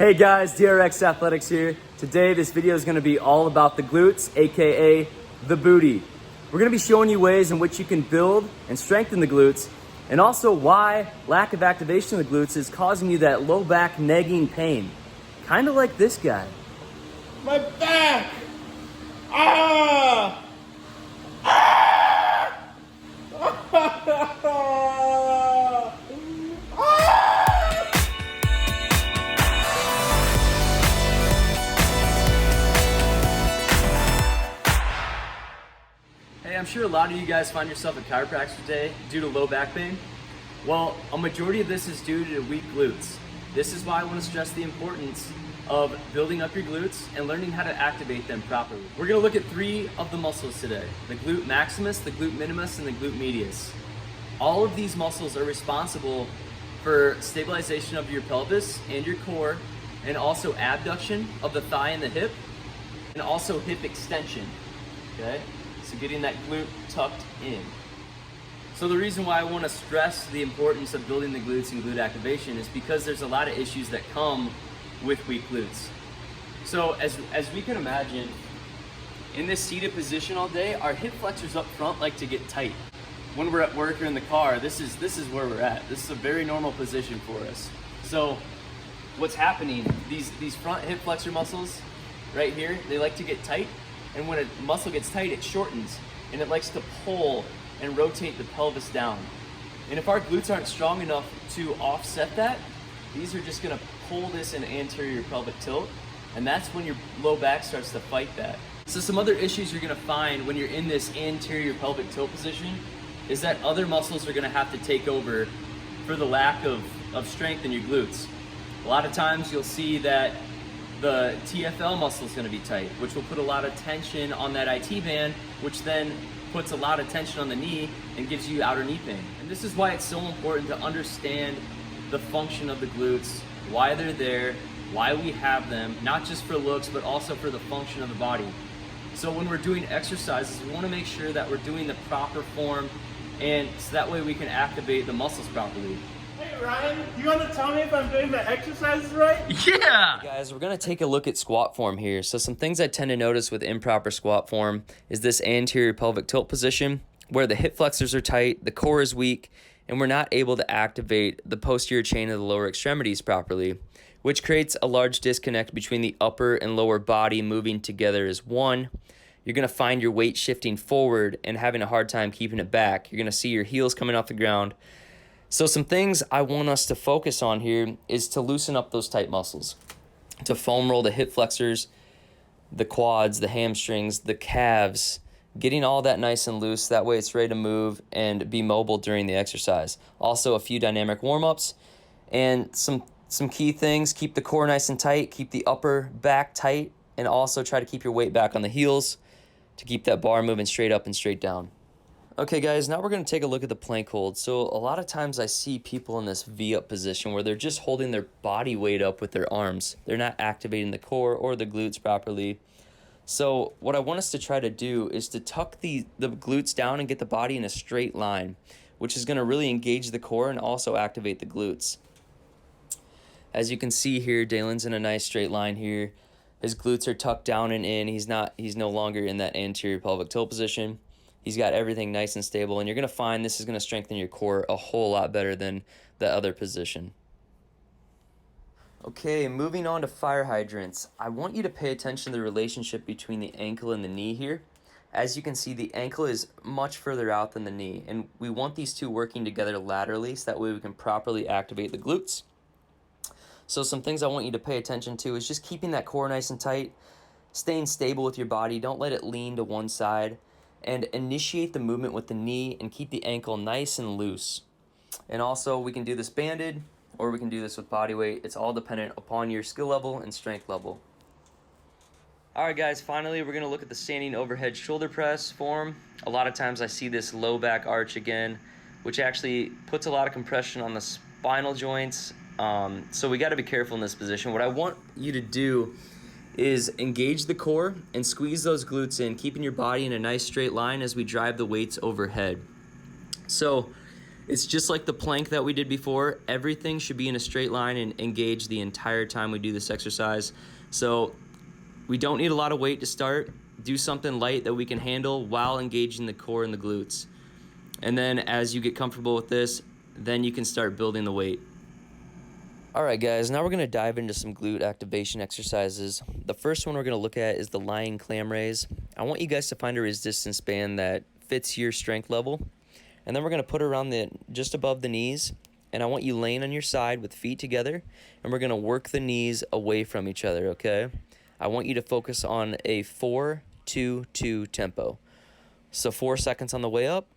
Hey guys, DRX Athletics here. Today this video is going to be all about the glutes, aka the booty. We're going to be showing you ways in which you can build and strengthen the glutes, and also why lack of activation of the glutes is causing you that low back nagging pain. Kind of like this guy. My back! Ah! Ah! Hey, I'm sure a lot of you guys find yourself at chiropractor today due to low back pain. Well, a majority of this is due to weak glutes. This is why I want to stress the importance of building up your glutes and learning how to activate them properly. We're going to look at three of the muscles today: the glute maximus, the glute minimus, and the glute medius. All of these muscles are responsible for stabilization of your pelvis and your core, and also abduction of the thigh and the hip, and also hip extension, okay? So getting that glute tucked in. So the reason why I want to stress the importance of building the glutes and glute activation is because there's a lot of issues that come with weak glutes. So as we can imagine, in this seated position all day, our hip flexors up front like to get tight. When we're at work or in the car, this is where we're at. This is a very normal position for us. So what's happening, these front hip flexor muscles right here, they like to get tight, and when a muscle gets tight, it shortens, and it likes to pull and rotate the pelvis down. And if our glutes aren't strong enough to offset that, these are just gonna pull this in anterior pelvic tilt, and that's when your low back starts to fight that. So some other issues you're gonna find when you're in this anterior pelvic tilt position is that other muscles are gonna have to take over for the lack of strength in your glutes. A lot of times you'll see that the TFL muscle is gonna be tight, which will put a lot of tension on that IT band, which then puts a lot of tension on the knee and gives you outer knee pain. And this is why it's so important to understand the function of the glutes, why they're there, why we have them, not just for looks, but also for the function of the body. So when we're doing exercises, we wanna make sure that we're doing the proper form, and so that way we can activate the muscles properly. Hey Ryan, you want to tell me if I'm doing the exercises right? Yeah! Guys, we're gonna take a look at squat form here. So some things I tend to notice with improper squat form is this anterior pelvic tilt position, where the hip flexors are tight, the core is weak, and we're not able to activate the posterior chain of the lower extremities properly, which creates a large disconnect between the upper and lower body moving together as one. You're gonna find your weight shifting forward and having a hard time keeping it back. You're gonna see your heels coming off the ground. So some things I want us to focus on here is to loosen up those tight muscles, to foam roll the hip flexors, the quads, the hamstrings, the calves, getting all that nice and loose. That way it's ready to move and be mobile during the exercise. Also a few dynamic warm-ups and some key things: keep the core nice and tight, keep the upper back tight, and also try to keep your weight back on the heels to keep that bar moving straight up and straight down. Okay guys, now we're going to take a look at the plank hold. So a lot of times I see people in this V-up position where they're just holding their body weight up with their arms. They're not activating the core or the glutes properly. So what I want us to try to do is to tuck the glutes down and get the body in a straight line, which is going to really engage the core and also activate the glutes. As you can see here, Dalen's in a nice straight line here. His glutes are tucked down and in. He's no longer in that anterior pelvic tilt position. He's got everything nice and stable, and you're going to find this is going to strengthen your core a whole lot better than the other position. Okay, moving on to fire hydrants. I want you to pay attention to the relationship between the ankle and the knee here. As you can see, the ankle is much further out than the knee, and we want these two working together laterally so that way we can properly activate the glutes. So some things I want you to pay attention to is just keeping that core nice and tight, staying stable with your body. Don't let it lean to one side, and initiate the movement with the knee and keep the ankle nice and loose. And also we can do this banded or we can do this with body weight. It's all dependent upon your skill level and strength level. Alright guys, finally we're going to look at the standing overhead shoulder press form. A lot of times I see this low back arch again, which actually puts a lot of compression on the spinal joints. So we got to be careful in this position. What I want you to do is engage the core and squeeze those glutes in, keeping your body in a nice straight line as we drive the weights overhead. So It's just like the plank that we did before. Everything should be in a straight line and engage the entire time we do this exercise. So we don't need a lot of weight to start. Do something light that we can handle while engaging the core and the glutes. And then as you get comfortable with this, then you can start building the weight. All right, guys, now we're gonna dive into some glute activation exercises. The first one we're gonna look at is the lying clam raise. I want you guys to find a resistance band that fits your strength level. And then we're gonna put it around just above the knees. And I want you laying on your side with feet together. And we're gonna work the knees away from each other, okay? I want you to focus on a 4-2-2 tempo. So 4 seconds on the way up,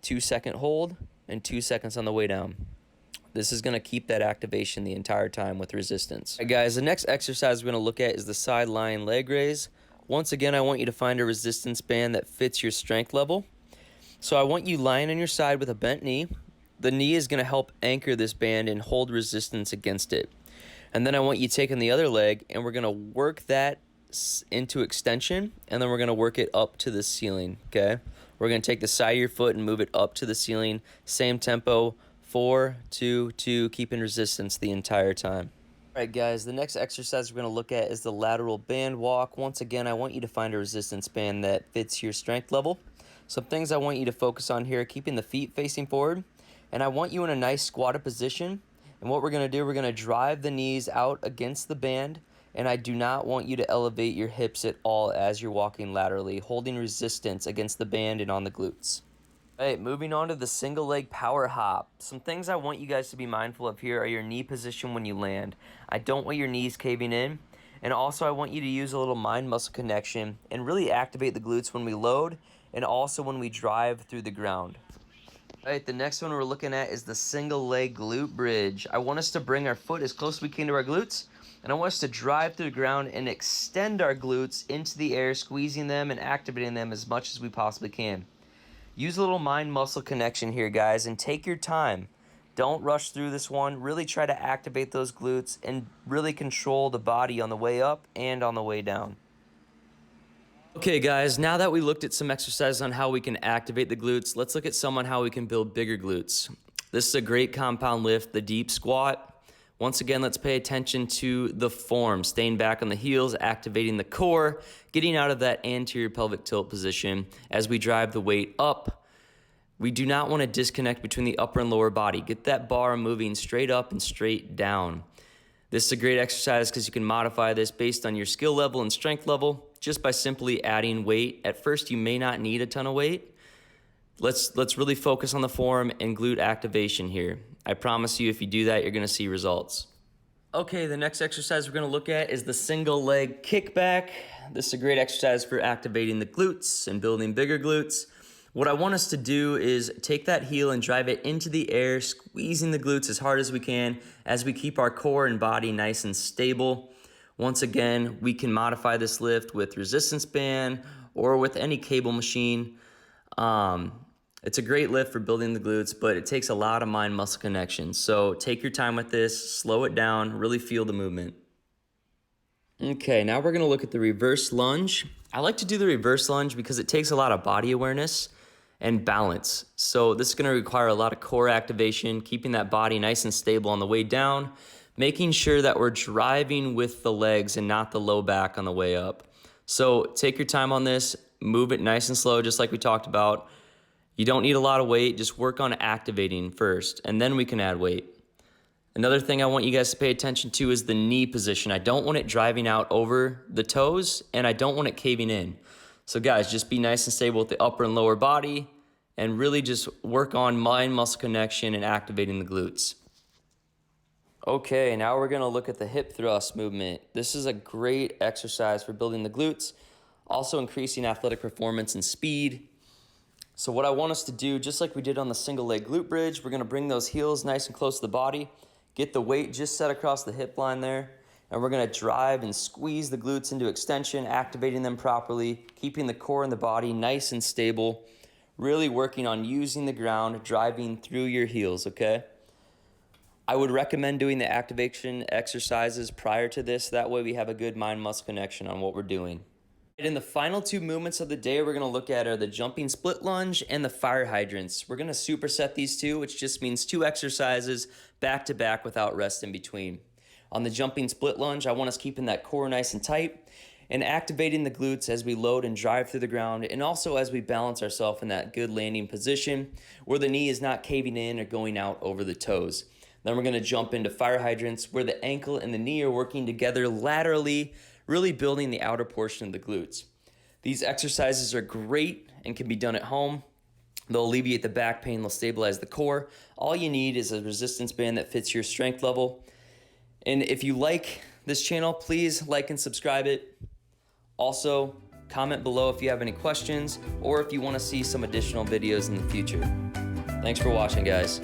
2-second hold, and 2 seconds on the way down. This is going to keep that activation the entire time with resistance. All right, guys, the next exercise we're going to look at is the side lying leg raise. Once again, I want you to find a resistance band that fits your strength level. So I want you lying on your side with a bent knee. The knee is going to help anchor this band and hold resistance against it. And then I want you taking the other leg, and we're going to work that into extension, and then we're going to work it up to the ceiling, okay? We're going to take the side of your foot and move it up to the ceiling. Same tempo. 4-2-2, keeping resistance the entire time. All right, guys, the next exercise we're going to look at is the lateral band walk. Once again, I want you to find a resistance band that fits your strength level. Some things I want you to focus on here, keeping the feet facing forward. And I want you in a nice squatted position. And what we're going to do, we're going to drive the knees out against the band. And I do not want you to elevate your hips at all as you're walking laterally, holding resistance against the band and on the glutes. All right, moving on to the single leg power hop. Some things I want you guys to be mindful of here are your knee position when you land. I don't want your knees caving in. And also I want you to use a little mind muscle connection and really activate the glutes when we load and also when we drive through the ground. All right, the next one we're looking at is the single leg glute bridge. I want us to bring our foot as close as we can to our glutes, and I want us to drive through the ground and extend our glutes into the air, squeezing them and activating them as much as we possibly can. Use a little mind-muscle connection here, guys, and take your time. Don't rush through this one. Really try to activate those glutes and really control the body on the way up and on the way down. Okay, guys, now that we looked at some exercises on how we can activate the glutes, let's look at some on how we can build bigger glutes. This is a great compound lift, the deep squat. Once again, let's pay attention to the form, staying back on the heels, activating the core, getting out of that anterior pelvic tilt position as we drive the weight up. We do not want to disconnect between the upper and lower body. Get that bar moving straight up and straight down. This is a great exercise because you can modify this based on your skill level and strength level just by simply adding weight. At first, you may not need a ton of weight. Let's really focus on the form and glute activation here. I promise you, if you do that, you're going to see results. Okay, the next exercise we're going to look at is the single leg kickback. This is a great exercise for activating the glutes and building bigger glutes. What I want us to do is take that heel and drive it into the air, squeezing the glutes as hard as we can as we keep our core and body nice and stable. Once again, we can modify this lift with resistance band or with any cable machine. It's a great lift for building the glutes, but it takes a lot of mind-muscle connection. So take your time with this, slow it down, really feel the movement. Okay, now we're gonna look at the reverse lunge. I like to do the reverse lunge because it takes a lot of body awareness and balance. So this is gonna require a lot of core activation, keeping that body nice and stable on the way down, making sure that we're driving with the legs and not the low back on the way up. So take your time on this, move it nice and slow, just like we talked about. You don't need a lot of weight, just work on activating first, and then we can add weight. Another thing I want you guys to pay attention to is the knee position. I don't want it driving out over the toes, and I don't want it caving in. So guys, just be nice and stable with the upper and lower body, and really just work on mind-muscle connection and activating the glutes. Okay, now we're gonna look at the hip thrust movement. This is a great exercise for building the glutes, also increasing athletic performance and speed. So what I want us to do, just like we did on the single leg glute bridge, we're gonna bring those heels nice and close to the body, get the weight just set across the hip line there, and we're gonna drive and squeeze the glutes into extension, activating them properly, keeping the core and the body nice and stable, really working on using the ground, driving through your heels, okay? I would recommend doing the activation exercises prior to this. That way we have a good mind-muscle connection on what we're doing. And the final two movements of the day we're gonna look at are the jumping split lunge and the fire hydrants. We're gonna superset these two, which just means 2 exercises back to back without rest in between. On the jumping split lunge, I want us keeping that core nice and tight and activating the glutes as we load and drive through the ground, and also as we balance ourselves in that good landing position where the knee is not caving in or going out over the toes. Then we're gonna jump into fire hydrants where the ankle and the knee are working together laterally, really building the outer portion of the glutes. These exercises are great and can be done at home. They'll alleviate the back pain, they'll stabilize the core. All you need is a resistance band that fits your strength level. And if you like this channel, please like and subscribe it. Also, comment below if you have any questions or if you want to see some additional videos in the future. Thanks for watching, guys.